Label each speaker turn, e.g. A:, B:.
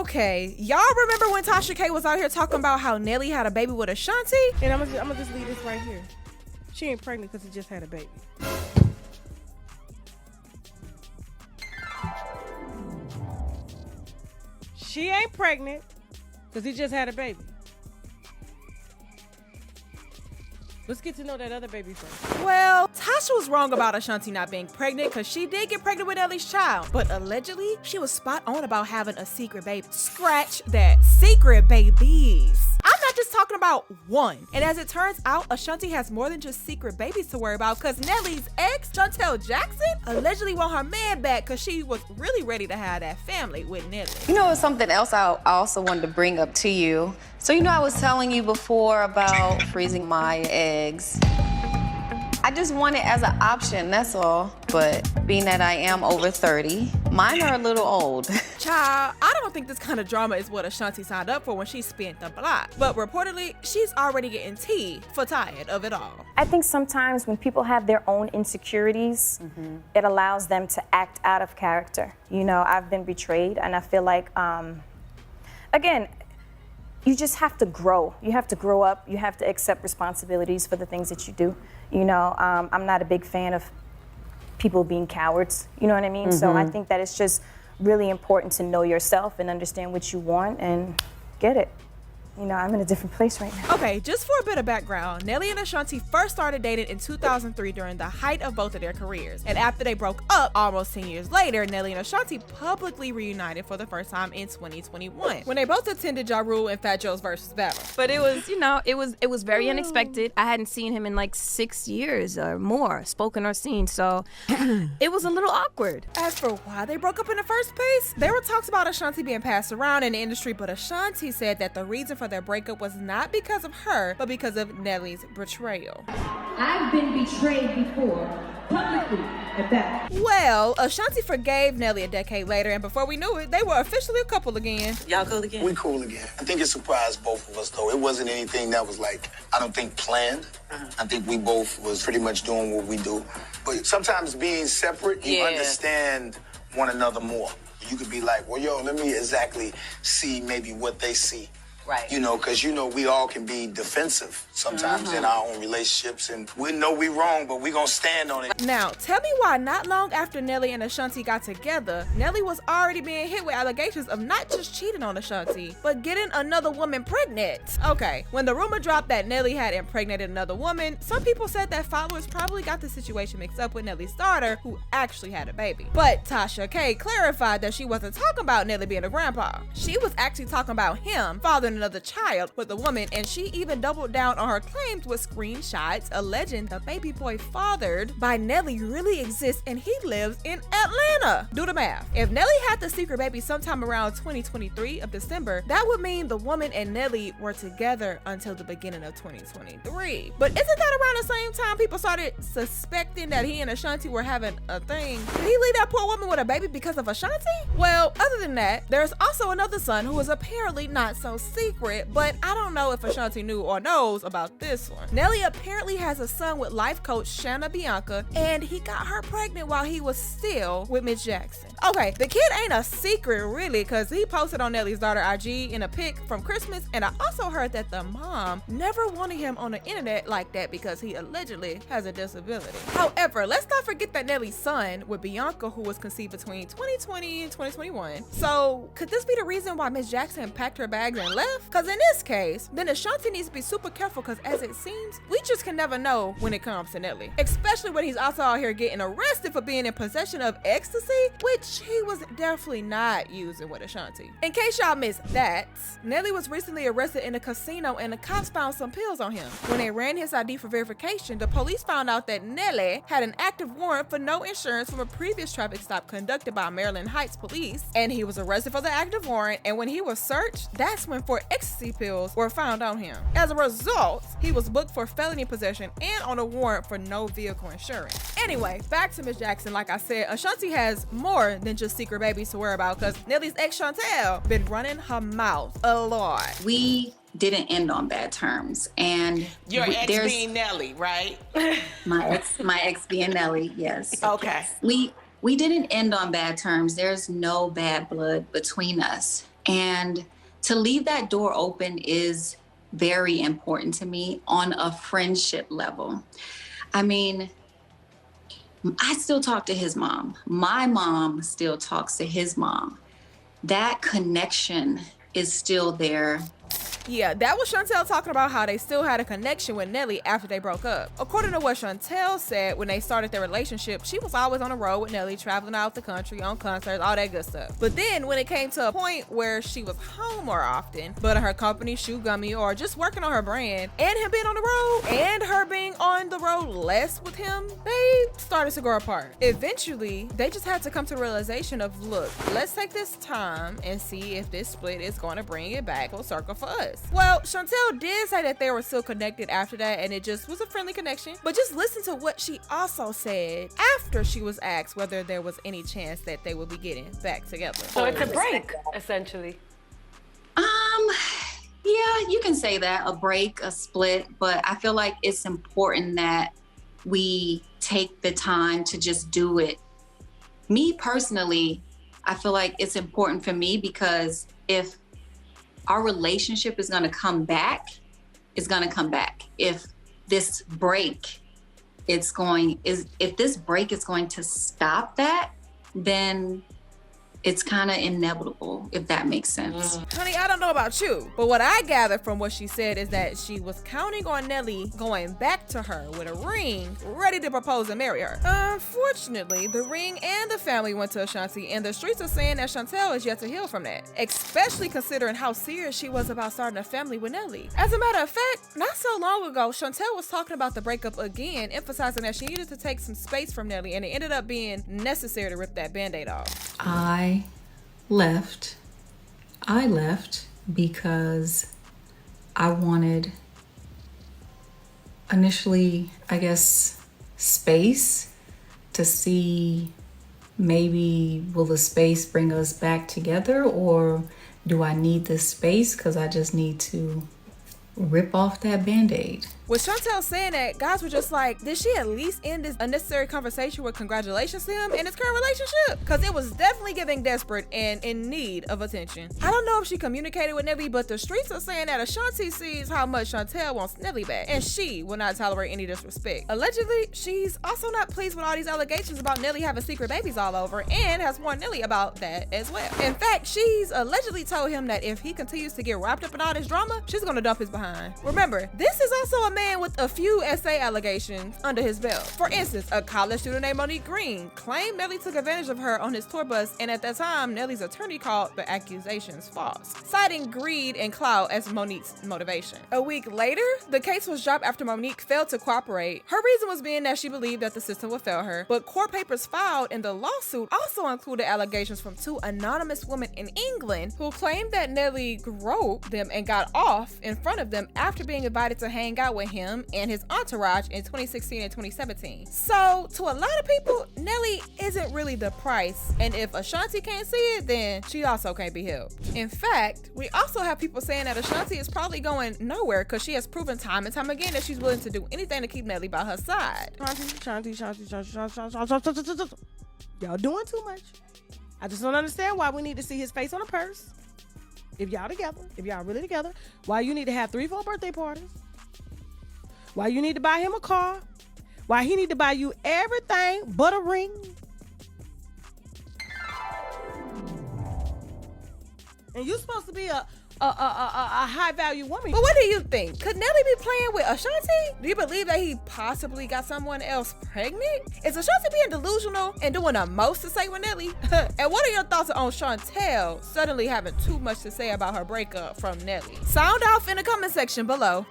A: Okay, y'all remember when Tasha K was out here talking about how Nelly had a baby with Ashanti?
B: And I'm gonna just leave this right here. She ain't pregnant because he just had a baby. She ain't pregnant because he just had a baby. Let's get to know that other baby first.
A: Well, Tasha was wrong about Ashanti not being pregnant because she did get pregnant with Nelly's child. But allegedly, she was spot on about having a secret baby. Scratch that. Secret babies. I'm not just talking about one. And as it turns out, Ashanti has more than just secret babies to worry about because Nelly's ex, Shantel Jackson, allegedly want her man back because she was really ready to have that family with Nelly.
C: You know, something else I also wanted to bring up to you. So, you know, I was telling you before about freezing my eggs. I just want it as an option, that's all. But being that I am over 30, mine are a little old.
A: Child, I don't think this kind of drama is what Ashanti signed up for when she spent the block. But reportedly, she's already getting tea for tired of it all.
D: I think sometimes when people have their own insecurities, it allows them to act out of character. You know, I've been betrayed, and I feel like, again, you just have to grow. You have to grow up. You have to accept responsibilities for the things that you do. You know, I'm not a big fan of people being cowards. You know what I mean? So I think that it's just really important to know yourself and understand what you want and get it. You know, I'm in a different place right now.
A: Okay, just for a bit of background, Nelly and Ashanti first started dating in 2003 during the height of both of their careers. And after they broke up almost 10 years later, Nelly and Ashanti publicly reunited for the first time in 2021 when they both attended Ja Rule and Fat Joe's versus battle.
E: But it was, you know, it was very unexpected. I hadn't seen him in like 6 years or more, spoken or seen, so it was a little awkward.
A: As for why they broke up in the first place, there were talks about Ashanti being passed around in the industry, but Ashanti said that the reason for their breakup was not because of her, but because of Nelly's betrayal.
F: I've been betrayed before, publicly at that.
A: Well, Ashanti forgave Nelly a decade later, and before we knew it, they were officially a couple again.
G: Y'all cool again?
H: We cool again. I think it surprised both of us, though. It wasn't anything that was like, I don't think planned. I think we both was pretty much doing what we do. But sometimes being separate, you understand one another more. You could be like, well, yo, let me exactly see maybe what they see.
G: Right.
H: You know, because, you know, we all can be defensive sometimes in our own relationships. And we know we wrong, but we going to stand on it.
A: Now, tell me why not long after Nelly and Ashanti got together, Nelly was already being hit with allegations of not just cheating on Ashanti, but getting another woman pregnant. Okay, when the rumor dropped that Nelly had impregnated another woman, some people said that followers probably got the situation mixed up with Nelly's daughter, who actually had a baby. But Tasha K clarified that she wasn't talking about Nelly being a grandpa. She was actually talking about him fathering another child with a woman, and she even doubled down on her claims with screenshots alleging the baby boy fathered by Nelly really exists and he lives in Atlanta. Do the math. If Nelly had the secret baby sometime around 2023 of December, that would mean the woman and Nelly were together until the beginning of 2023. But isn't that around the same time people started suspecting that he and Ashanti were having a thing? Did he leave that poor woman with a baby because of Ashanti? Well, other than that, there's also another son who is apparently not so secret, but I don't know if Ashanti knew or knows about this one. Nelly apparently has a son with life coach Shanna Bianca, and he got her pregnant while he was still with Miss Jackson. Okay, the kid ain't a secret really, because he posted on Nelly's daughter IG in a pic from Christmas, and I also heard that the mom never wanted him on the internet like that because he allegedly has a disability. However, let's not forget that Nelly's son with Bianca, who was conceived between 2020 and 2021. So could this be the reason why Miss Jackson packed her bags and left? Because in this case, then Ashanti needs to be super careful, because as it seems, we just can never know when it comes to Nelly. Especially when he's also out here getting arrested for being in possession of ecstasy, which he was definitely not using with Ashanti. In case y'all missed that, Nelly was recently arrested in a casino and the cops found some pills on him. When they ran his ID for verification, the police found out that Nelly had an active warrant for no insurance from a previous traffic stop conducted by Maryland Heights police, and he was arrested for the active warrant, and when he was searched, that's when 4 ecstasy pills were found on him. As a result, he was booked for felony possession and on a warrant for no vehicle insurance. Anyway, back to Miss Jackson. Like I said, Ashanti has more than just secret babies to worry about, because Nelly's ex Shantell been running her mouth a lot.
I: We didn't end on bad terms, and
G: your ex being Nelly, right?
I: my ex being Nelly, yes.
G: Okay.
I: We didn't end on bad terms. There's no bad blood between us. And to leave that door open is very important to me on a friendship level. I mean, I still talk to his mom. My mom still talks to his mom. That connection is still there.
A: Yeah, that was Shantell talking about how they still had a connection with Nelly after they broke up. According to what Shantell said when they started their relationship, she was always on the road with Nelly, traveling out the country, on concerts, all that good stuff. But then when it came to a point where she was home more often, building her company, Shoe Gummy, or just working on her brand, and him being on the road, and her being on the road less with him, they started to grow apart. Eventually, they just had to come to the realization of, look, let's take this time and see if this split is going to bring it back full circle for us. Well, Shantell did say that they were still connected after that, and it just was a friendly connection. But just listen to what she also said after she was asked whether there was any chance that they would be getting back together.
J: So it's a break, essentially.
I: Yeah, you can say that, a break, a split, but I feel like it's important that we take the time to just do it. Me personally, I feel like it's important for me because if our relationship is gonna come back, it's gonna come back. If this break if this break is going to stop that, then it's kind of inevitable, if that makes sense.
A: Honey, I don't know about you, but what I gathered from what she said is that she was counting on Nelly going back to her with a ring, ready to propose and marry her. Unfortunately, the ring and the family went to Ashanti, and the streets are saying that Shantell is yet to heal from that, especially considering how serious she was about starting a family with Nelly. As a matter of fact, not so long ago, Shantell was talking about the breakup again, emphasizing that she needed to take some space from Nelly, and it ended up being necessary to rip that band-aid off.
K: I left because I wanted initially, I guess, space to see maybe will the space bring us back together, or do I need this space because I just need to rip off that band-aid.
A: With Shantell saying that, guys were just like, did she at least end this unnecessary conversation with congratulations to him in his current relationship? Because it was definitely giving desperate and in need of attention. I don't know if she communicated with Nelly, but the streets are saying that Ashanti sees how much Shantell wants Nelly back, and she will not tolerate any disrespect. Allegedly, she's also not pleased with all these allegations about Nelly having secret babies all over, and has warned Nelly about that as well. In fact, she's allegedly told him that if he continues to get wrapped up in all this drama, she's gonna dump his behind. Remember, this is also a man with a few SA allegations under his belt. For instance, a college student named Monique Green claimed Nelly took advantage of her on his tour bus, and at that time, Nelly's attorney called the accusations false, citing greed and clout as Monique's motivation. A week later, the case was dropped after Monique failed to cooperate. Her reason was being that she believed that the system would fail her, but court papers filed in the lawsuit also included allegations from two anonymous women in England who claimed that Nelly groped them and got off in front of them after being invited to hang out with him and his entourage in 2016 and 2017. So, to a lot of people, Nelly isn't really the price, and if Ashanti can't see it, then she also can't be helped. In fact, we also have people saying that Ashanti is probably going nowhere because she has proven time and time again that she's willing to do anything to keep Nelly by her side.
B: Shanti. Y'all doing too much. I just don't understand why we need to see his face on a purse. If y'all together, if y'all really together, why you need to have 3-4 birthday parties? Why you need to buy him a car? Why he need to buy you everything but a ring? And you supposed to be a high value woman.
A: But what do you think? Could Nelly be playing with Ashanti? Do you believe that he possibly got someone else pregnant? Is Ashanti being delusional and doing the most to say with Nelly? And what are your thoughts on Shantell suddenly having too much to say about her breakup from Nelly? Sound off in the comment section below.